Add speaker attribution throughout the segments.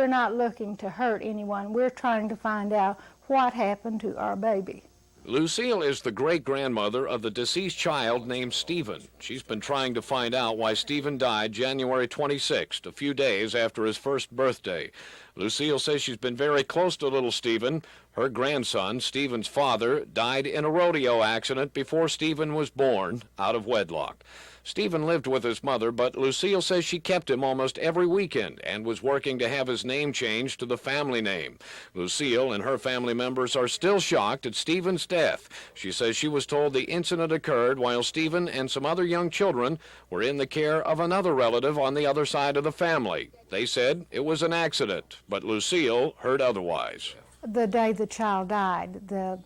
Speaker 1: we're not looking to hurt anyone. We're trying to find out what happened to our baby.
Speaker 2: Lucille is the great-grandmother of the deceased child named Stephen. She's been trying to find out why Stephen died January 26th, a few days after his first birthday. Lucille says she's been very close to little Stephen. Her grandson, Stephen's father, died in a rodeo accident before Stephen was born, out of wedlock. Stephen lived with his mother, but Lucille says she kept him almost every weekend and was working to have his name changed to the family name. Lucille and her family members are still shocked at Stephen's death. She says she was told the incident occurred while Stephen and some other young children were in the care of another relative on the other side of the family. They said it was an accident, but Lucille heard otherwise.
Speaker 1: The day the child died, the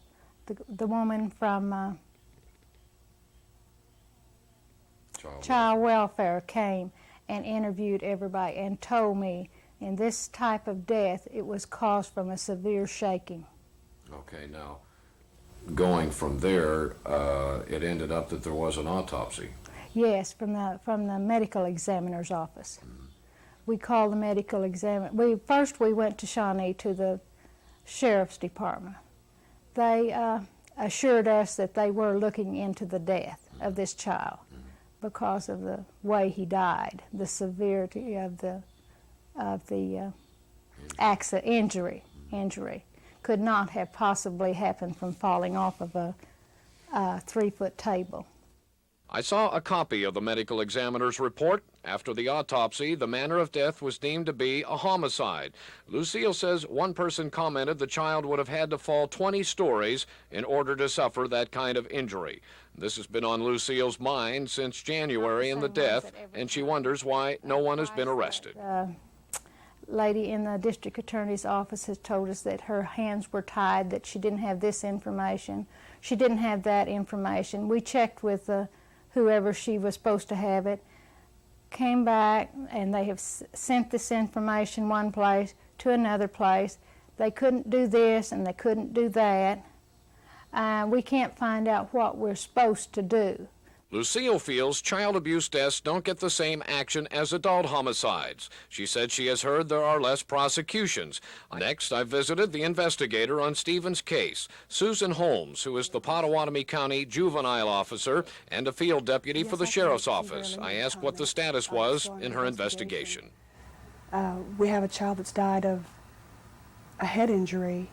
Speaker 1: woman from Child Welfare came and interviewed everybody and told me in this type of death it was caused from a severe shaking.
Speaker 2: Okay, now going from there, it ended up that there was an autopsy.
Speaker 1: Yes, from the medical examiner's office. We called the medical examiner. First we went to Shawnee to the sheriff's department. They assured us that they were looking into the death of this child because of the way he died, the severity of the injury. Could not have possibly happened from falling off of a 3-foot table.
Speaker 2: I saw a copy of the medical examiner's report. After the autopsy, the manner of death was deemed to be a homicide. Lucille says one person commented the child would have had to fall 20 stories in order to suffer that kind of injury. This has been on Lucille's mind since January in the death, and she wonders why no one has been arrested.
Speaker 1: Lady in the district attorney's office has told us that her hands were tied, that she didn't have this information, she didn't have that information. We checked with whoever she was supposed to have it, came back, and they have sent this information one place to another place. They couldn't do this and they couldn't do that. We can't find out what we're supposed to do.
Speaker 2: Lucille feels child abuse deaths don't get the same action as adult homicides. She said she has heard there are less prosecutions. Next, I visited the investigator on Stephen's case, Susan Holmes, who is the Pottawatomie County juvenile officer and a field deputy for the sheriff's office. I asked what the status was in her investigation.
Speaker 3: We have a child that's died of a head injury,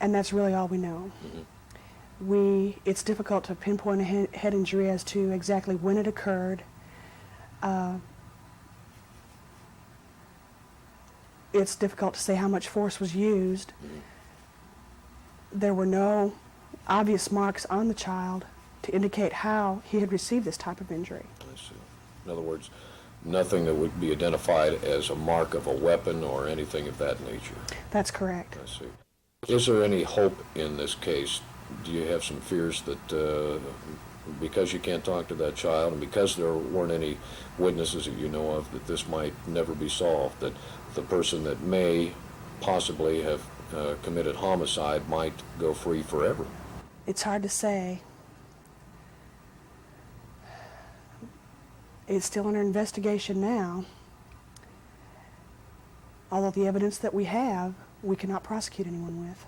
Speaker 3: and that's really all we know. It's difficult to pinpoint a head injury as to exactly when it occurred. It's difficult to say how much force was used. There were no obvious marks on the child to indicate how he had received this type of injury.
Speaker 2: I see. In other words, nothing that would be identified as a mark of a weapon or anything of that nature.
Speaker 3: That's correct.
Speaker 2: I see. Is there any hope in this case? Do you have some fears that because you can't talk to that child and because there weren't any witnesses that you know of, that this might never be solved, that the person that may possibly have committed homicide might go free forever?
Speaker 3: It's hard to say. It's still under investigation now. Although the evidence that we have, we cannot prosecute anyone with.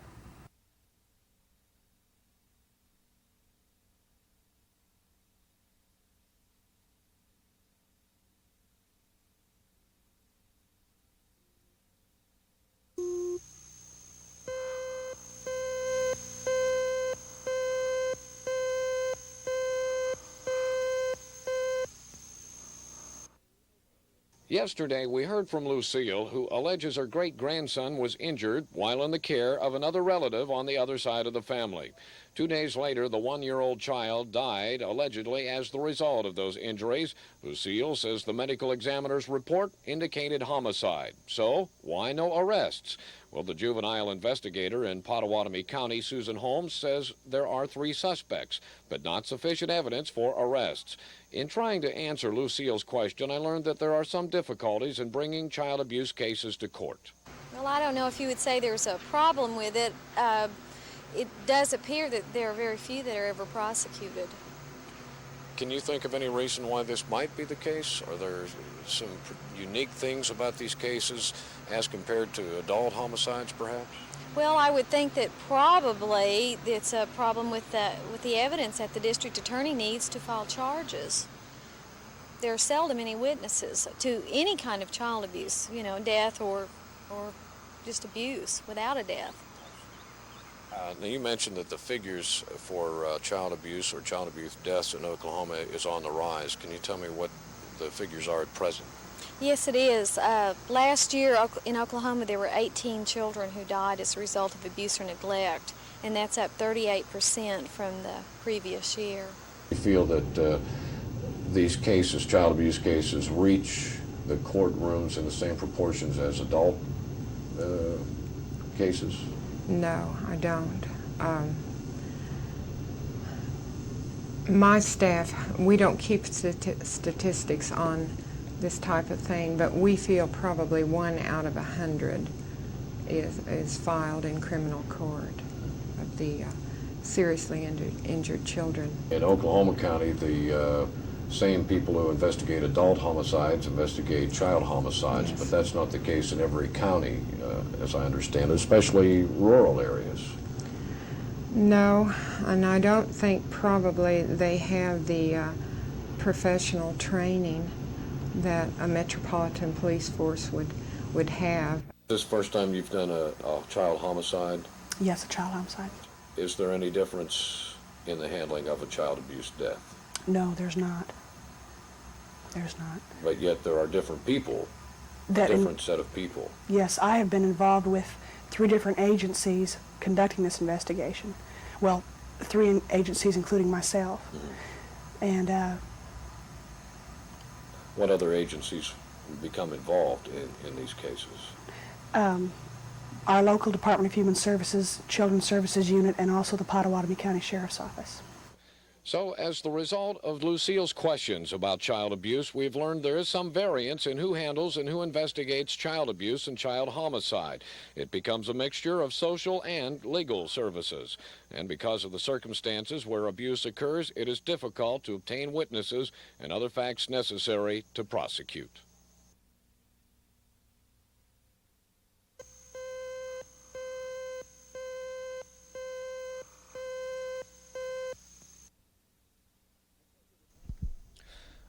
Speaker 2: Yesterday, we heard from Lucille, who alleges her great-grandson was injured while in the care of another relative on the other side of the family. 2 days later, the 1-year-old child died, allegedly as the result of those injuries. Lucille says the medical examiner's report indicated homicide. So, why no arrests? Well, the juvenile investigator in Pottawatomie County, Susan Holmes, says there are 3 suspects, but not sufficient evidence for arrests. In trying to answer Lucille's question, I learned that there are some difficulties in bringing child abuse cases to court.
Speaker 4: Well, I don't know if you would say there's a problem with it. It does appear that there are very few that are ever prosecuted.
Speaker 2: Can you think of any reason why this might be the case? Are there some unique things about these cases as compared to adult homicides, perhaps?
Speaker 4: Well, I would think that probably it's a problem with the evidence that the district attorney needs to file charges. There are seldom any witnesses to any kind of child abuse, you know, death or just abuse without a death.
Speaker 2: Now, you mentioned that the figures for child abuse or child abuse deaths in Oklahoma is on the rise. Can you tell me what the figures are at present?
Speaker 4: Yes, it is. Last year in Oklahoma, there were 18 children who died as a result of abuse or neglect, and that's up 38% from the previous year.
Speaker 2: You feel that these cases, child abuse cases, reach the courtrooms in the same proportions as adult cases?
Speaker 5: No, I don't. My staff, we don't keep statistics on this type of thing, but we feel probably 1 out of 100 is filed in criminal court of the seriously injured children.
Speaker 2: In Oklahoma County, the same people who investigate adult homicides investigate child homicides,
Speaker 5: Yes.
Speaker 2: but that's not the case in every county, as I understand it, especially rural areas.
Speaker 5: No, and I don't think probably they have the professional training that a metropolitan police force would have.
Speaker 2: This is the first time you've done a child homicide.
Speaker 3: Yes, a child homicide.
Speaker 2: Is there any difference in the handling of a child abuse death?
Speaker 3: No, there's not. There's not.
Speaker 2: But yet there are different people, a different set of people.
Speaker 3: Yes, I have been involved with 3 different agencies conducting this investigation. Well, 3 agencies including myself.
Speaker 2: Mm-hmm.
Speaker 3: And
Speaker 2: What other agencies become involved in these cases?
Speaker 3: our local Department of Human Services, Children's Services Unit, and also the Pottawatomie County Sheriff's Office.
Speaker 2: So, as the result of Lucille's questions about child abuse, we've learned there is some variance in who handles and who investigates child abuse and child homicide. It becomes a mixture of social and legal services. And because of the circumstances where abuse occurs, it is difficult to obtain witnesses and other facts necessary to prosecute.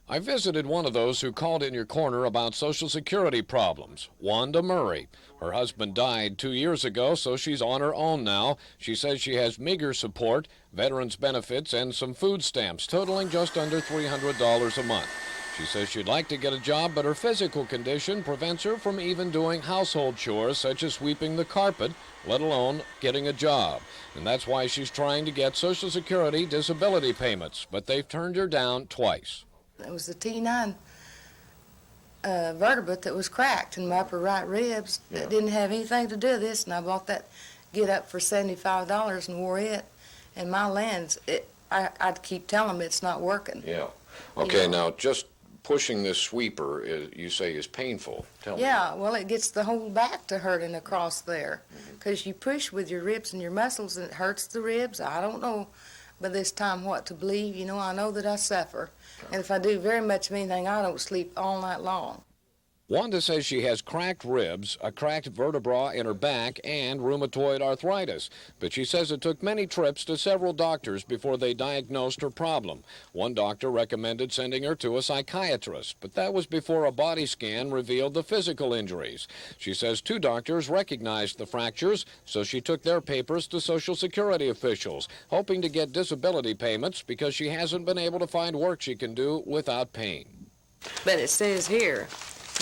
Speaker 2: I visited one of those who called in your corner about Social Security problems, Wanda Murray. Her husband died 2 years ago, so she's on her own now. She says she has meager support, veterans benefits, and some food stamps, totaling just under $300 a month. She says she'd like to get a job, but her physical condition prevents her from even doing household chores such as sweeping the carpet, let alone getting a job. And that's why she's trying to get Social Security disability payments, but they've turned her down twice.
Speaker 6: It was the T9 vertebrae that was cracked in my upper right ribs. It didn't have anything to do with this, and I bought that get up for $75 and wore it. And my lens, I'd keep telling them it's not working.
Speaker 2: Yeah. Okay, now just pushing this sweeper, you say, is painful. Tell me.
Speaker 6: Yeah, well, it gets the whole back to hurting across there. Because you push with your ribs and your muscles, and it hurts the ribs. I don't know by this time what to believe. You know, I know that I suffer. And if I do very much of anything, I don't sleep all night long.
Speaker 2: Wanda says she has cracked ribs, a cracked vertebra in her back, and rheumatoid arthritis. But she says it took many trips to several doctors before they diagnosed her problem. One doctor recommended sending her to a psychiatrist, but that was before a body scan revealed the physical injuries. She says 2 doctors recognized the fractures, so she took their papers to Social Security officials, hoping to get disability payments because she hasn't been able to find work she can do without pain.
Speaker 6: But it says here,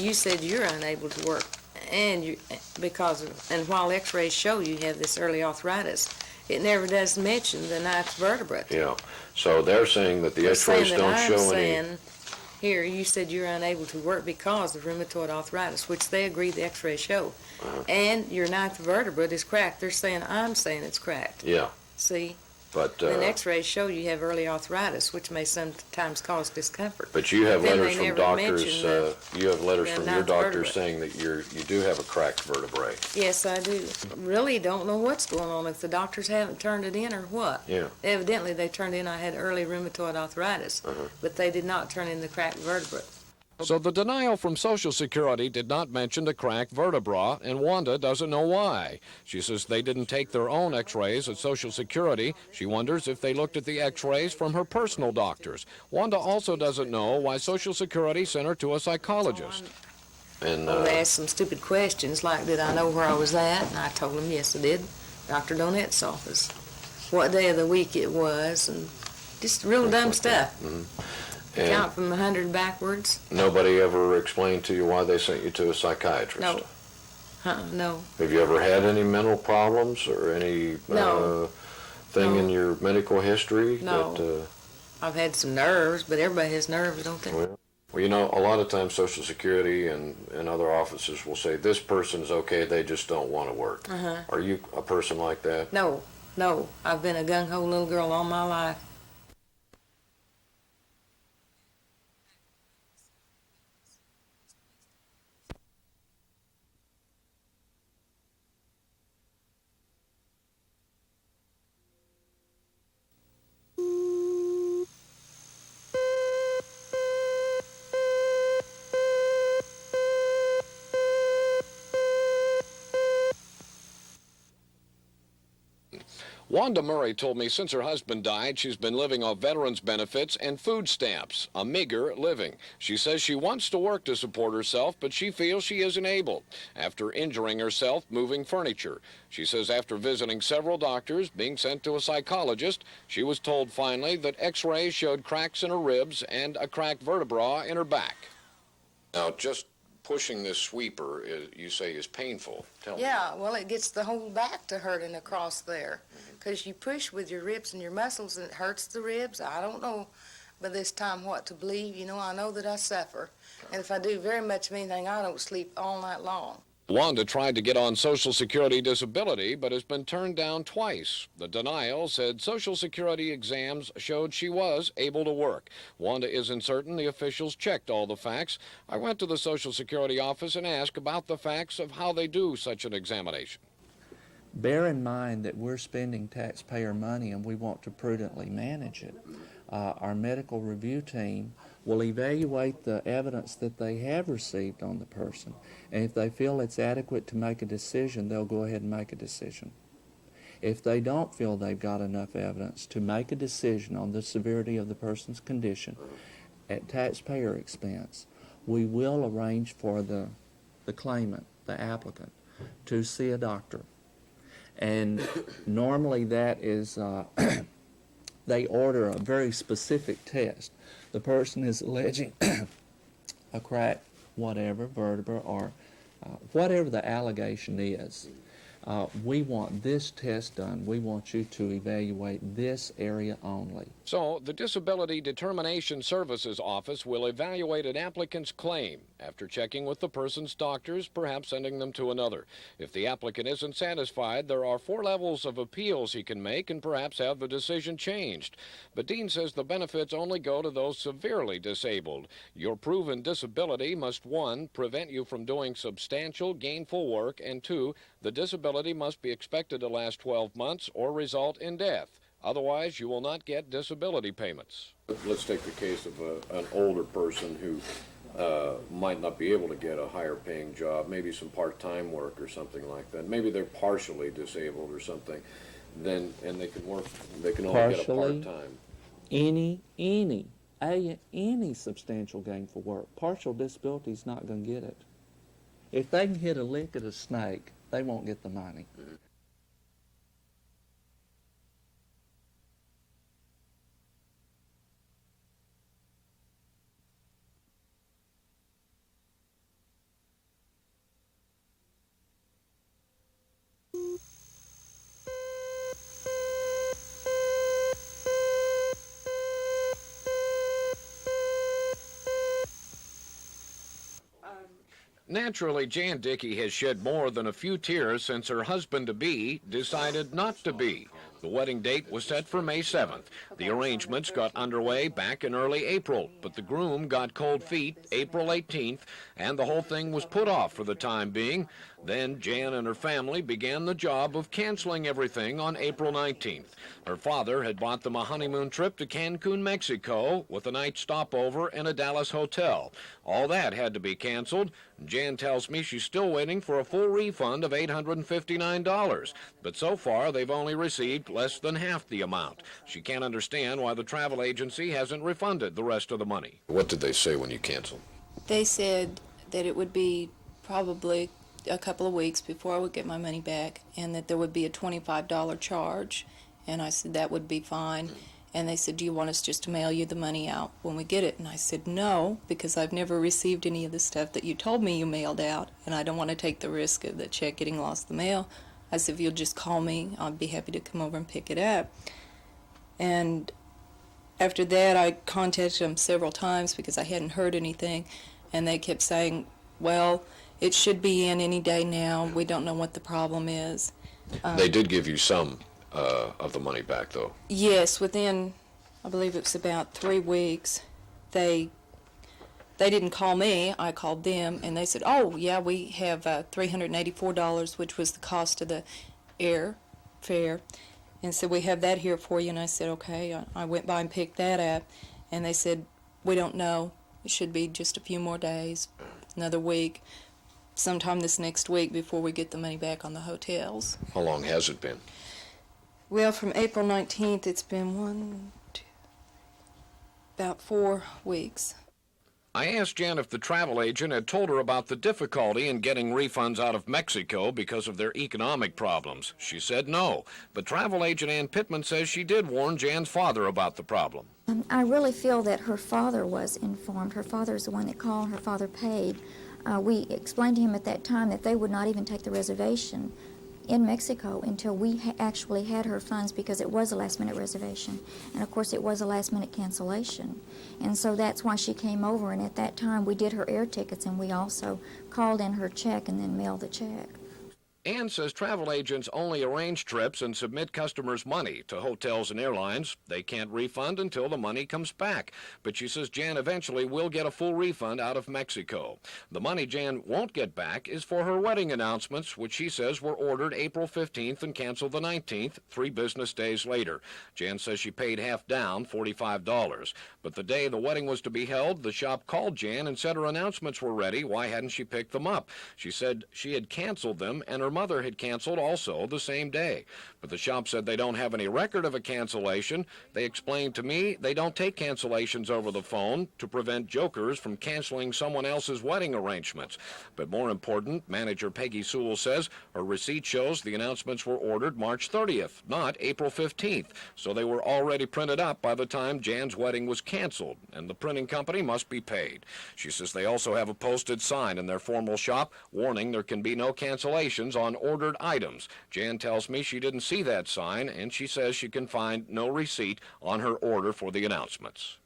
Speaker 6: you said you're unable to work, and and while X-rays show you have this early arthritis, it never does mention the 9th vertebrae.
Speaker 2: Yeah, so they're saying that the X-rays don't show any...
Speaker 6: Here, you said you're unable to work because of rheumatoid arthritis, which they agree the X-rays show. And your 9th vertebrae is cracked. I'm saying it's cracked.
Speaker 2: Yeah.
Speaker 6: See?
Speaker 2: But
Speaker 6: Then x-rays show you have early arthritis, which may sometimes cause discomfort.
Speaker 2: but you have
Speaker 6: Then
Speaker 2: letters
Speaker 6: they
Speaker 2: from
Speaker 6: never
Speaker 2: doctors.
Speaker 6: mention the-
Speaker 2: You have letters
Speaker 6: the
Speaker 2: from your
Speaker 6: ninth
Speaker 2: doctors
Speaker 6: vertebrae.
Speaker 2: saying that you do have a cracked vertebrae.
Speaker 6: Yes, I do. Really don't know what's going on, if the doctors haven't turned it in or what.
Speaker 2: Yeah.
Speaker 6: Evidently, they turned in I had early rheumatoid arthritis, but they did not turn in the cracked vertebrae.
Speaker 2: So the denial from Social Security did not mention the cracked vertebra, and Wanda doesn't know why. She says they didn't take their own x-rays at Social Security. She wonders if they looked at the x-rays from her personal doctors. Wanda also doesn't know why Social Security sent her to a psychologist. And
Speaker 6: Well, they asked some stupid questions like, did I know where I was at? And I told them, yes, I did. Dr. Donette's office. What day of the week it was, and just real dumb stuff.
Speaker 2: and
Speaker 6: Count from 100 backwards.
Speaker 2: nobody ever explained to you why they sent you to a psychiatrist?
Speaker 6: No. No.
Speaker 2: Have you ever had any mental problems or any
Speaker 6: No.
Speaker 2: thing
Speaker 6: No.
Speaker 2: in your medical history?
Speaker 6: No.
Speaker 2: That,
Speaker 6: I've had some nerves, but everybody has nerves, don't they?
Speaker 2: well, you know, a lot of times Social Security and other offices will say, this person's okay, they just don't want to work. Are you a person like that?
Speaker 6: No. I've been a gung-ho little girl all my life.
Speaker 2: Wanda Murray told me since her husband died, she's been living off veterans' benefits and food stamps, a meager living. She says she wants to work to support herself, but she feels she isn't able after injuring herself moving furniture. She says after visiting several doctors, being sent to a psychologist, she was told finally that x-rays showed cracks in her ribs and a cracked vertebra in her back. Now, just pushing this sweeper, you say, is painful. Tell me.
Speaker 6: Yeah, well, it gets the whole back to hurting across there. Because you push with your ribs and your muscles, and it hurts the ribs. I don't know by this time what to believe. You know, I know that I suffer. And if I do very much of anything, I don't sleep all night long.
Speaker 2: Wanda tried to get on Social Security disability, but has been turned down twice. The denial said Social Security exams showed she was able to work. Wanda isn't certain the officials checked all the facts. I went to the Social Security office and asked about the facts of how they do such an examination.
Speaker 7: Bear in mind that we're spending taxpayer money and we want to prudently manage it. Our medical review team will evaluate the evidence that they have received on the person, and if they feel it's adequate to make a decision, they'll go ahead and make a decision. If they don't feel they've got enough evidence to make a decision on the severity of the person's condition at taxpayer expense, we will arrange for the claimant, the applicant, to see a doctor. And normally that is, they order a very specific test. The person is alleging a cracked whatever, vertebra, or whatever the allegation is. We want this test done. We want you to evaluate this area only.
Speaker 2: So, the Disability Determination Services Office will evaluate an applicant's claim after checking with the person's doctors, perhaps sending them to another. If the applicant isn't satisfied, there are 4 levels of appeals he can make and perhaps have the decision changed. But Dean says the benefits only go to those severely disabled. Your proven disability must 1, prevent you from doing substantial gainful work, and 2, the disability must be expected to last 12 months or result in death. Otherwise, you will not get disability payments. Let's take the case of an older person who might not be able to get a higher paying job, maybe some part-time work or something like that. Maybe they're partially disabled or something. Then, and they can work, they can only get a part-time.
Speaker 7: Any substantial gainful work. Partial disability is not going to get it. If they can hit a lick at a snake, they won't get the money.
Speaker 2: Naturally, Jan Dickey has shed more than a few tears since her husband-to-be decided not to be. The wedding date was set for May 7th. The arrangements got underway back in early April, but the groom got cold feet April 18th, and the whole thing was put off for the time being. Then Jan and her family began the job of canceling everything on April 19th. Her father had bought them a honeymoon trip to Cancun, Mexico, with a night stopover in a Dallas hotel. All that had to be canceled. Jan tells me she's still waiting for a full refund of $859, but so far they've only received less than half the amount. She can't understand why the travel agency hasn't refunded the rest of the money.
Speaker 8: What did they say when you canceled?
Speaker 9: They said that it would be probably a couple of weeks before I would get my money back, and that there would be a $25 charge. And I said that would be fine. And they said, do you want us just to mail you the money out when we get it? And I said, no, because I've never received any of the stuff that you told me you mailed out, and I don't want to take the risk of the check getting lost in the mail. I said, if you'll just call me, I'd be happy to come over and pick it up. And after that, I contacted them several times because I hadn't heard anything, and they kept saying, well, it should be in any day now. We don't know what the problem is.
Speaker 8: They did give you some of the money back, though.
Speaker 9: Yes, within, I believe it was about 3 weeks, they didn't call me. I called them, and they said, oh, yeah, we have $384, which was the cost of the air fare, and said, we have that here for you. And I said, okay. I went by and picked that up, and they said, we don't know. It should be just a few more days, another week, sometime this next week before we get the money back on the hotels.
Speaker 8: How long has it been?
Speaker 9: Well, from April 19th, it's been about 4 weeks.
Speaker 2: I asked Jan if the travel agent had told her about the difficulty in getting refunds out of Mexico because of their economic problems. She said no, but travel agent Ann Pittman says she did warn Jan's father about the problem.
Speaker 10: I really feel that her father was informed. Her father is the one that called. Her father paid. We explained to him at that time that they would not even take the reservation in Mexico until we actually had her funds, because it was a last-minute reservation. And, of course, it was a last-minute cancellation. And so that's why she came over, and at that time we did her air tickets, and we also called in her check and then mailed the check.
Speaker 2: Ann says travel agents only arrange trips and submit customers' money to hotels and airlines. They can't refund until the money comes back. But she says Jan eventually will get a full refund out of Mexico. The money Jan won't get back is for her wedding announcements, which she says were ordered April 15th and canceled the 19th, 3 business days later. Jan says she paid half down, $45. But the day the wedding was to be held, the shop called Jan and said her announcements were ready. Why hadn't she picked them up? She said she had canceled them, and her mother had canceled also the same day. But the shop said they don't have any record of a cancellation. They explained to me they don't take cancellations over the phone to prevent jokers from canceling someone else's wedding arrangements. But more important, manager Peggy Sewell says her receipt shows the announcements were ordered March 30th, not April 15th. So they were already printed up by the time Jan's wedding was canceled, and the printing company must be paid. She says they also have a posted sign in their formal shop warning there can be no cancellations on ordered items. Jan tells me she didn't see that sign, and she says she can find no receipt on her order for the announcements.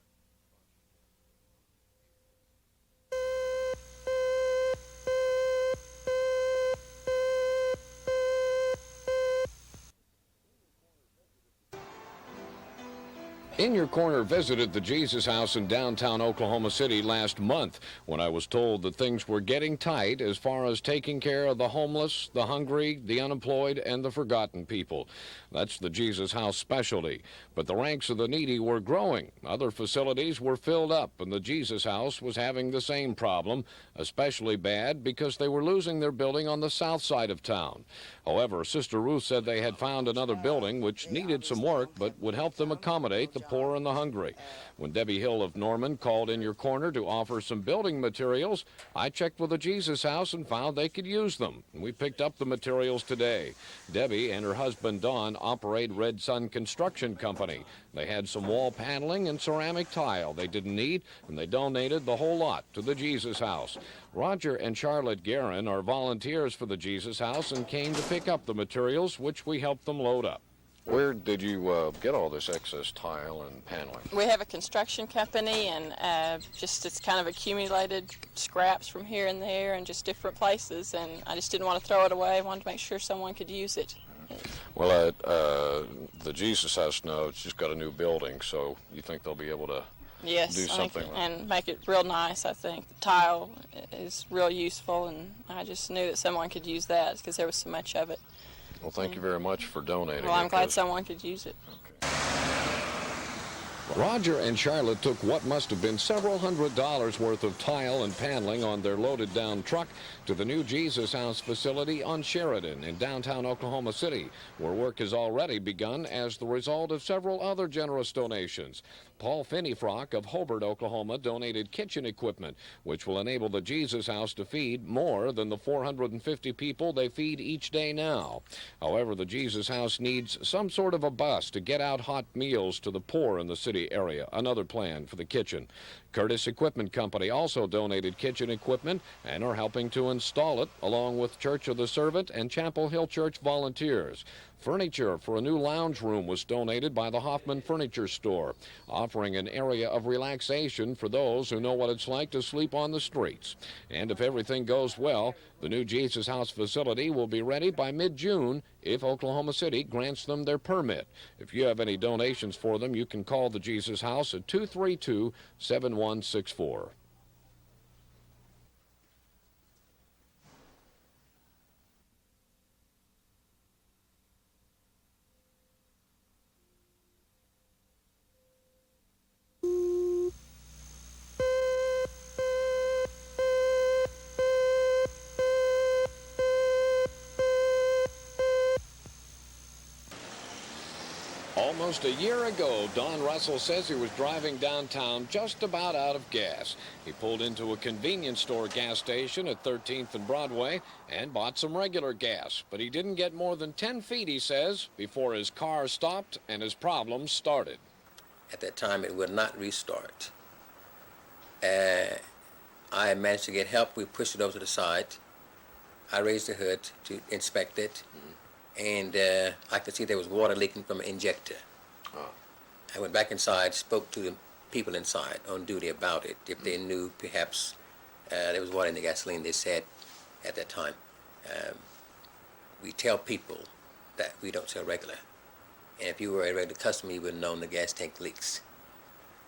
Speaker 2: In Your Corner visited the Jesus House in downtown Oklahoma City last month when I was told that things were getting tight as far as taking care of the homeless, the hungry, the unemployed, and the forgotten people. That's the Jesus House specialty. But the ranks of the needy were growing. Other facilities were filled up, and the Jesus House was having the same problem, especially bad because they were losing their building on the south side of town. However, Sister Ruth said they had found another building which needed some work but would help them accommodate the poor and the hungry. When Debbie Hill of Norman called In Your Corner to offer some building materials, I checked with the Jesus House and found they could use them. We picked up the materials today. Debbie and her husband Don operate Red Sun Construction Company. They had some wall paneling and ceramic tile they didn't need, and they donated the whole lot to the Jesus House. Roger and Charlotte Guerin are volunteers for the Jesus House and came to pick up the materials, which we helped them load up.
Speaker 8: Where did you get all this excess tile and paneling?
Speaker 11: We have a construction company, and it's kind of accumulated scraps from here and there and just different places, and I just didn't want to throw it away. I wanted to make sure someone could use it.
Speaker 8: Well, the Jesus House, no, it's just got a new building, so you think they'll be able to
Speaker 11: Yes,
Speaker 8: do
Speaker 11: I think
Speaker 8: something with it?
Speaker 11: and make it real nice. I think the tile is real useful, and I just knew that someone could use that because there was so much of it.
Speaker 8: Well, thank you very much for donating.
Speaker 11: Well, I'm glad
Speaker 8: 'cause-
Speaker 11: someone could use it.
Speaker 2: Roger and Charlotte took what must have been several $100s worth of tile and paneling on their loaded down truck to the new Jesus House facility on Sheridan in downtown Oklahoma City, where work has already begun as the result of several other generous donations. Paul Finneyfrock of Hobart, Oklahoma, donated kitchen equipment, which will enable the Jesus House to feed more than the 450 people they feed each day now. However, the Jesus House needs some sort of a bus to get out hot meals to the poor in the city area, another plan for the kitchen. Curtis Equipment Company also donated kitchen equipment and are helping to install it, along with Church of the Servant and Chapel Hill Church volunteers. Furniture for a new lounge room was donated by the Hoffman Furniture Store, offering an area of relaxation for those who know what it's like to sleep on the streets. And if everything goes well, the new Jesus House facility will be ready by mid-June if Oklahoma City grants them their permit. If you have any donations for them, you can call the Jesus House at 232-7164. Almost a year ago, Don Russell says he was driving downtown just about out of gas. He pulled into a convenience store gas station at 13th and Broadway and bought some regular gas. But he didn't get more than 10 feet, he says, before his car stopped and his problems started.
Speaker 12: At that time, it would not restart. I managed to get help. We pushed it over to the side. I raised the hood to inspect it. And I could see there was water leaking from an injector.
Speaker 8: Oh.
Speaker 12: I went back inside, spoke to the people inside on duty about it, if they knew perhaps there was water in the gasoline. They said at that time, we tell people that we don't sell regular. And if you were a regular customer, you would have known the gas tank leaks.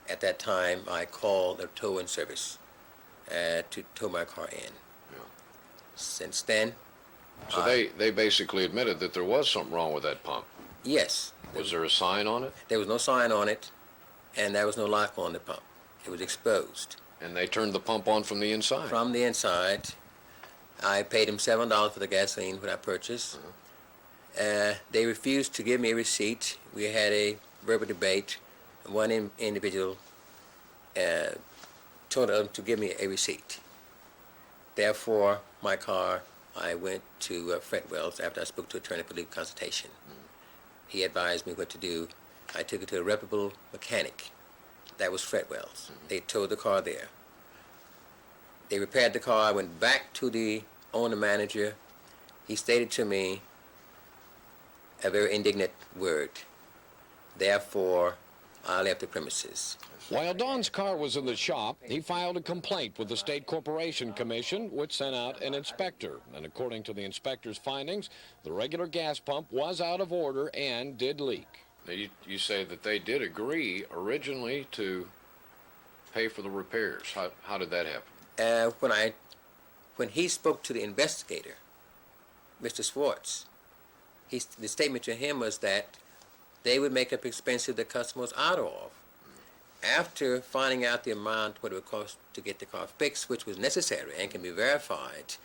Speaker 12: At that time, I called a towing service to tow my car in.
Speaker 8: Yeah.
Speaker 12: Since then,
Speaker 8: So they basically admitted that there was something wrong with that pump.
Speaker 12: yes,
Speaker 8: Was there a sign on it?
Speaker 12: there was no sign on it, and there was no lock on the pump. It was exposed.
Speaker 8: And they turned the pump on from the inside.
Speaker 12: From the inside, I paid him $7 for the gasoline when I purchased. They refused to give me a receipt. We had a verbal debate. One individual told them to give me a receipt. Therefore, my car, I went to Fred Wells after I spoke to attorney for legal consultation. He advised me what to do. I took it to a reputable mechanic. That was Fred Wells. They towed the car there. They repaired the car. I went back to the owner-manager. He stated to me a very indignant word. Therefore, I left the premises.
Speaker 2: While Don's car was in the shop, he filed a complaint with the State Corporation Commission, which sent out an inspector. And according to the inspector's findings, the regular gas pump was out of order and did leak.
Speaker 8: Now, you say that they did agree originally to pay for the repairs. How did that happen?
Speaker 12: When he spoke to the investigator, Mr. Swartz, the statement to him was that they would make up expenses the customer was out of. After finding out the amount what it would cost to get the car fixed, which was necessary and can be verified,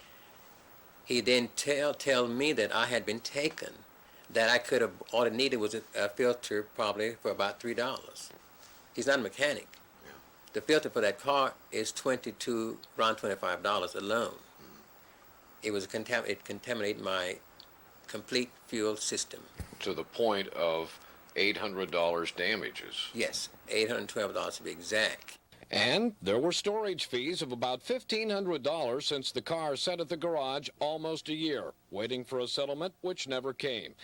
Speaker 12: he then tell me that I had been taken, that I could have, all it needed was a filter probably for about $3. He's not a mechanic.
Speaker 8: Yeah.
Speaker 12: The filter for that car is around $25 alone. It was it contaminated my complete fuel system.
Speaker 8: To the point of $800 damages.
Speaker 12: Yes, $812 to be exact.
Speaker 2: And there were storage fees of about $1,500 since the car sat at the garage almost a year, waiting for a settlement which never came.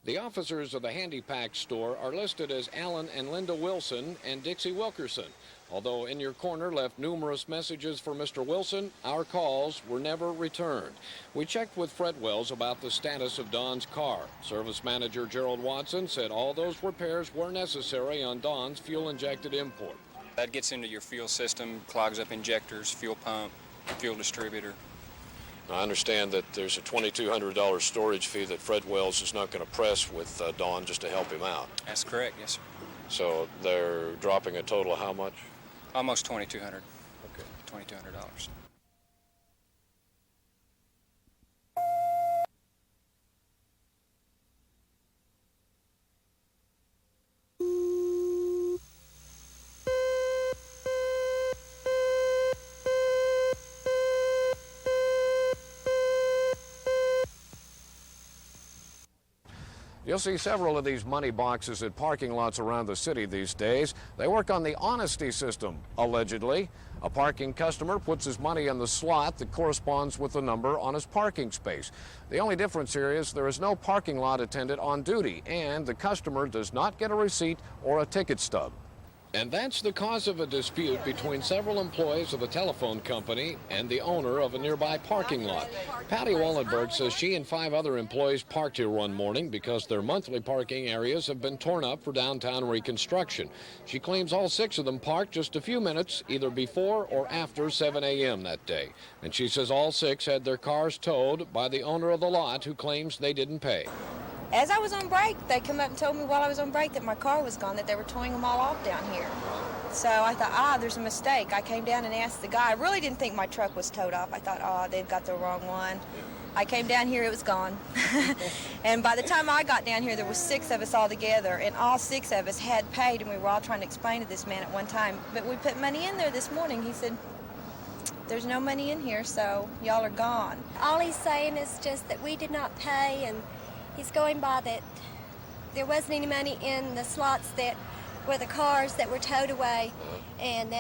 Speaker 2: The officers of the Handy Pack store are listed as Alan and Linda Wilson and Dixie Wilkerson. Although In Your Corner left numerous messages for Mr. Wilson, our calls were never returned. We checked with Fretwell's about the status of Don's car. Service manager Gerald Watson said all those repairs were necessary on Don's fuel-injected import.
Speaker 13: That gets into your fuel system, clogs up injectors, fuel pump, fuel distributor.
Speaker 2: I understand that there's a $2,200 storage fee that Fretwell's is not going to press with Don just to help him out.
Speaker 13: That's correct, yes, sir.
Speaker 2: So they're dropping a total of how much?
Speaker 13: Almost $2,200.
Speaker 2: Okay.
Speaker 13: $2,200.
Speaker 2: You'll see several of these money boxes at parking lots around the city these days. They work on the honesty system, allegedly. A parking customer puts his money in the slot that corresponds with the number on his parking space. The only difference here is there is no parking lot attendant on duty, and the customer does not get a receipt or a ticket stub. And that's the cause of a dispute between several employees of a telephone company and the owner of a nearby parking lot. Patty Wallenberg says she and 5 other employees parked here one morning because their monthly parking areas have been torn up for downtown reconstruction. She claims all 6 of them parked just a few minutes either before or after 7 a.m. that day. And she says all 6 had their cars towed by the owner of the lot, who claims they didn't pay.
Speaker 14: As I was on break, they come up and told me while I was on break that my car was gone, that they were towing them all off down here. So I thought, there's a mistake. I came down and asked the guy. I really didn't think my truck was towed off. I thought, they've got the wrong one. I came down here, it was gone. And by the time I got down here, there was 6 of us all together, and all 6 of us had paid, and we were all trying to explain to this man at one time. But we put money in there this morning. He said, there's no money in here, so y'all are gone.
Speaker 15: All he's saying is just that we did not pay, and he's going by that there wasn't any money in the slots that were the cars that were towed away, and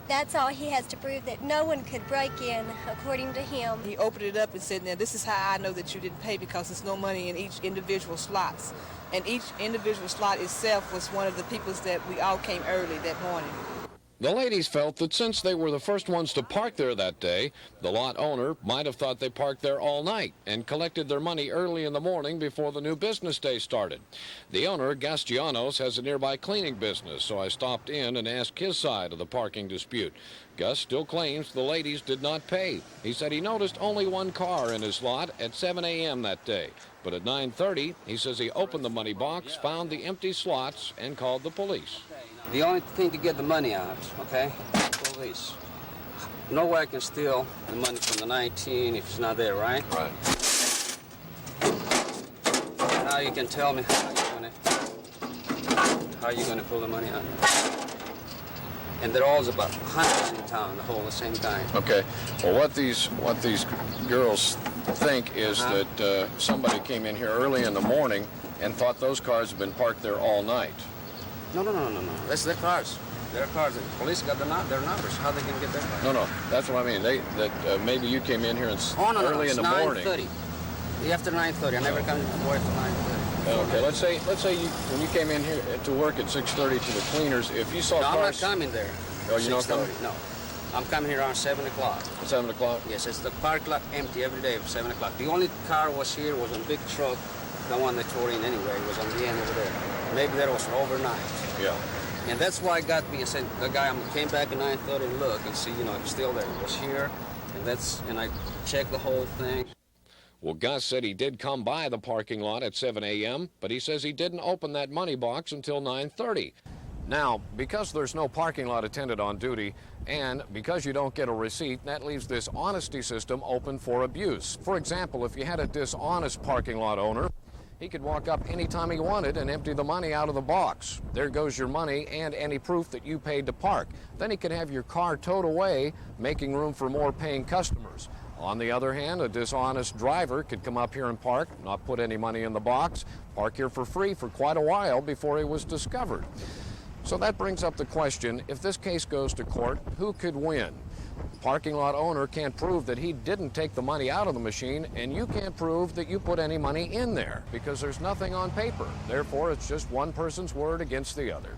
Speaker 15: that's all he has to prove, that no one could break in, according to him.
Speaker 16: He opened it up and said, now this is how I know that you didn't pay, because there's no money in each individual slots. And each individual slot itself was one of the people's that we all came early that morning.
Speaker 2: The ladies felt that since they were the first ones to park there that day, the lot owner might have thought they parked there all night and collected their money early in the morning before the new business day started. The owner, Gus Gianos, has a nearby cleaning business, so I stopped in and asked his side of the parking dispute. Gus still claims the ladies did not pay. He said he noticed only 1 car in his lot at 7 a.m. that day. But at 9:30, he says he opened the money box, found the empty slots, and called the police.
Speaker 17: The only thing to get the money out, okay? Police. Nowhere can steal the money from the 19 if it's not there, right?
Speaker 2: Right.
Speaker 17: Now you can tell me how you're gonna pull the money out. And they're all about hundreds in town, the whole the same time.
Speaker 2: Okay. Well, what these girls think is that somebody came in here early in the morning and thought those cars had been parked there all night.
Speaker 17: No. That's their cars. Their cars. The police got their numbers. How they can get their cars?
Speaker 2: No. That's what I mean. Maybe you came in here early in the morning.
Speaker 17: 9:30. After 9:30. I never come before after 9:30.
Speaker 2: Okay. Let's say when you came in here to work at 6:30 to the cleaners, if you saw cars.
Speaker 17: I'm not coming there.
Speaker 2: Oh, you're not coming?
Speaker 17: No. I'm coming here around 7 o'clock.
Speaker 2: 7 o'clock?
Speaker 17: Yes, it's the park lot empty every day at 7 o'clock. The only car was here was a big truck, the one they tore in anyway. It was on the end over there. Maybe that was overnight.
Speaker 2: Yeah.
Speaker 17: And that's why it got me. I said, the guy, I came back at 9:30 and look and see, if it's still there. It was here, and I checked the whole thing.
Speaker 2: Well, Gus said he did come by the parking lot at 7 a.m., but he says he didn't open that money box until 9:30. Now, because there's no parking lot attendant on duty, and because you don't get a receipt, that leaves this honesty system open for abuse. For example, if you had a dishonest parking lot owner, he could walk up anytime he wanted and empty the money out of the box. There goes your money and any proof that you paid to park. Then he could have your car towed away, making room for more paying customers. On the other hand, a dishonest driver could come up here and park, not put any money in the box, park here for free for quite a while before he was discovered. So that brings up the question, if this case goes to court, who could win? The parking lot owner can't prove that he didn't take the money out of the machine, and you can't prove that you put any money in there because there's nothing on paper. Therefore, it's just one person's word against the other.